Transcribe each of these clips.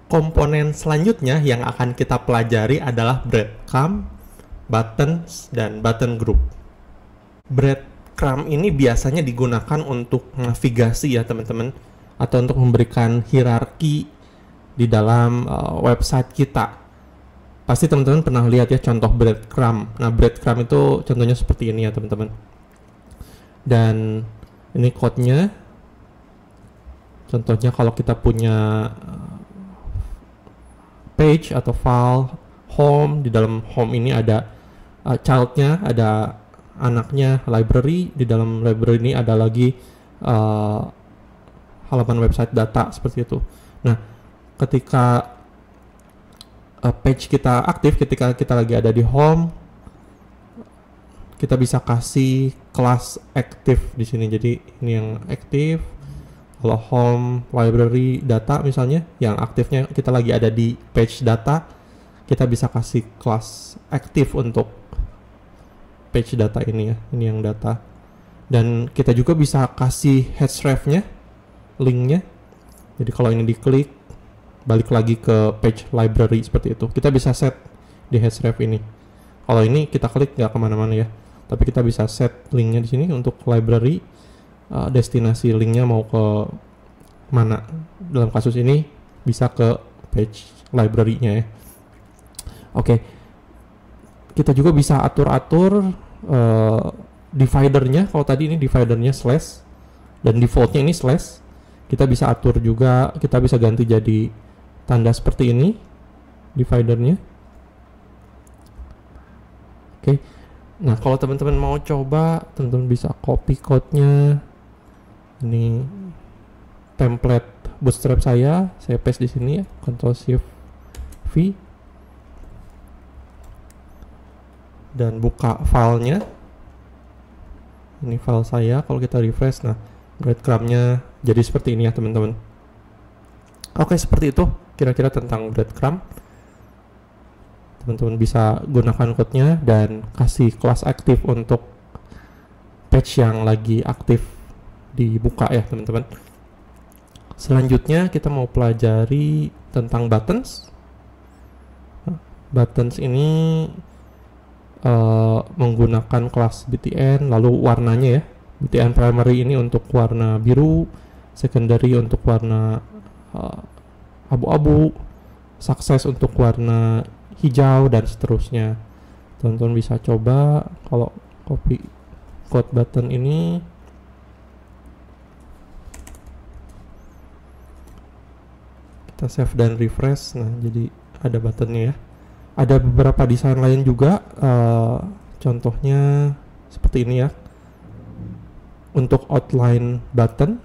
komponen selanjutnya yang akan kita pelajari adalah breadcrumb, buttons, dan button group. Breadcrumb ini biasanya digunakan untuk navigasi ya teman-teman, atau untuk memberikan hierarki di dalam website kita. Pasti teman-teman pernah lihat ya contoh breadcrumb. Nah, breadcrumb itu contohnya seperti ini ya teman-teman. Dan ini code-nya. Contohnya kalau kita punya page atau file home, di dalam home ini ada child-nya, ada anaknya, library, di dalam library ini ada lagi halaman website data seperti itu. Nah, ketika page kita aktif, ketika kita lagi ada di home, kita bisa kasih kelas aktif di sini. Jadi ini yang aktif. Kalau home, library, data misalnya, yang aktifnya kita lagi ada di page data, kita bisa kasih kelas aktif untuk page data ini ya, ini yang data. Dan kita juga bisa kasih href-nya, linknya. Jadi kalau ini diklik, balik lagi ke page library seperti itu. Kita bisa set di href ini. Kalau ini kita klik nggak kemana-mana ya, tapi kita bisa set linknya di sini untuk library. Destinasi linknya mau ke mana. Dalam kasus ini bisa ke page library-nya ya. Oke. Kita juga bisa atur-atur dividernya. Kalau tadi ini dividernya slash dan defaultnya ini slash. Kita bisa atur juga, kita bisa ganti jadi tanda seperti ini dividernya. Oke. Nah, kalau teman-teman mau coba, teman-teman bisa copy code-nya. Ini template Bootstrap saya paste di sini ya, Ctrl Shift V, dan buka filenya. Ini file saya. Kalau kita refresh, nah breadcrumb-nya jadi seperti ini ya teman-teman. Oke, seperti itu kira-kira tentang breadcrumb. Teman-teman bisa gunakan code-nya dan kasih kelas aktif untuk page yang lagi aktif dibuka ya teman-teman. Selanjutnya kita mau pelajari tentang buttons. Buttons ini menggunakan kelas btn, lalu warnanya ya. btn primary ini untuk warna biru, secondary untuk warna abu-abu, success untuk warna hijau, dan seterusnya. Teman-teman bisa coba kalau copy code button ini. Kita save dan refresh. Nah, jadi ada buttonnya ya. Ada beberapa desain lain juga, contohnya seperti ini ya. Untuk outline button,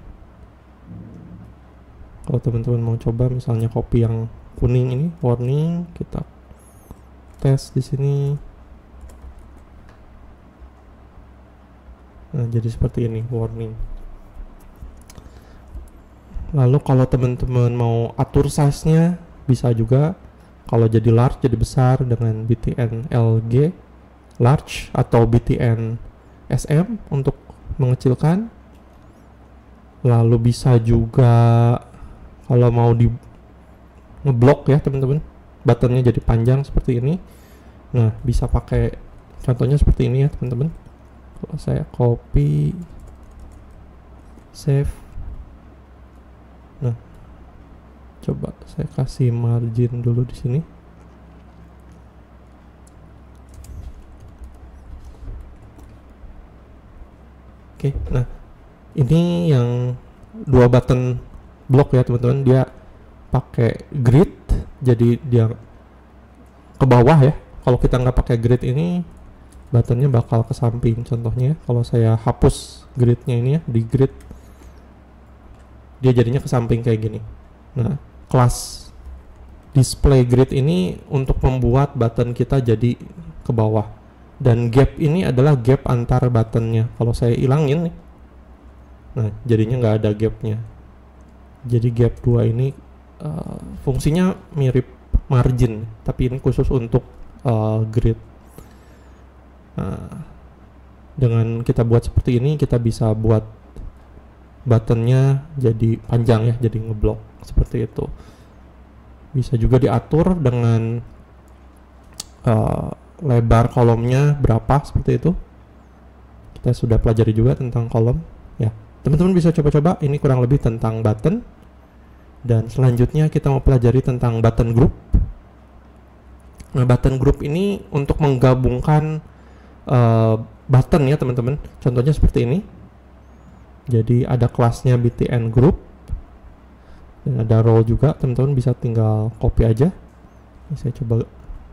kalau teman-teman mau coba misalnya copy yang kuning ini, warning, kita tes di sini. Nah, jadi seperti ini, warning. Lalu kalau teman-teman mau atur size-nya, bisa juga. Kalau jadi large, jadi besar dengan btn LG large, atau btn SM untuk mengecilkan. Lalu bisa juga kalau mau di ngeblok ya teman-teman, buttonnya jadi panjang seperti ini. Nah, bisa pakai contohnya seperti ini ya teman-teman. Kalau saya copy, save. Nah, coba saya kasih margin dulu di sini. Oke, nah ini yang dua button block ya teman-teman. Dia pakai grid, jadi dia ke bawah ya. Kalau kita nggak pakai grid ini, buttonnya bakal ke samping. Contohnya, kalau saya hapus gridnya ini ya, di grid, dia jadinya ke samping kayak gini. Nah, kelas display grid ini untuk membuat button kita jadi ke bawah. Dan gap ini adalah gap antar buttonnya. Kalau saya ilangin nih, nah jadinya nggak ada gapnya. Jadi gap 2 ini fungsinya mirip margin, tapi ini khusus untuk grid. Nah, dengan kita buat seperti ini, kita bisa buat buttonnya jadi panjang ya, jadi ngeblok seperti itu. Bisa juga diatur dengan lebar kolomnya berapa, seperti itu. Kita sudah pelajari juga tentang kolom ya. Teman-teman bisa coba-coba, ini kurang lebih tentang button. Dan selanjutnya kita mau pelajari tentang button group. Nah, button group ini untuk menggabungkan button ya teman-teman. Contohnya seperti ini. Jadi ada kelasnya btn group dan ada role juga, teman-teman bisa tinggal copy aja. Ini saya coba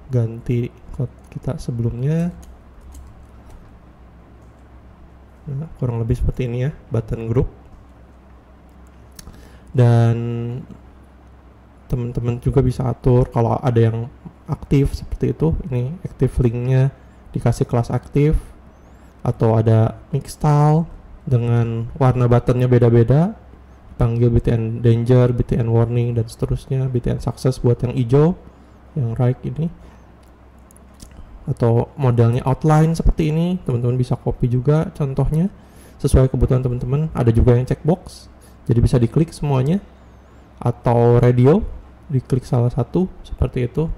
ganti code kita sebelumnya. Nah, kurang lebih seperti ini ya, button group. Dan teman-teman juga bisa atur kalau ada yang aktif seperti itu. Ini active linknya dikasih kelas aktif, atau ada mix style dengan warna buttonnya beda-beda, panggil btn danger, btn warning, dan seterusnya. Btn success buat yang hijau, yang right ini. Atau modelnya outline seperti ini, teman-teman bisa copy juga contohnya sesuai kebutuhan teman-teman. Ada juga yang checkbox, jadi bisa diklik semuanya. Atau radio, diklik salah satu seperti itu.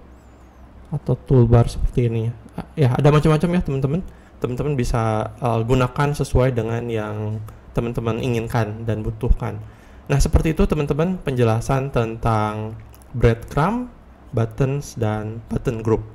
Atau toolbar seperti ini ya, ada macam-macam ya teman-teman. Teman-teman bisa gunakan sesuai dengan yang teman-teman inginkan dan butuhkan. Nah, seperti itu teman-teman penjelasan tentang breadcrumb, buttons, dan button group.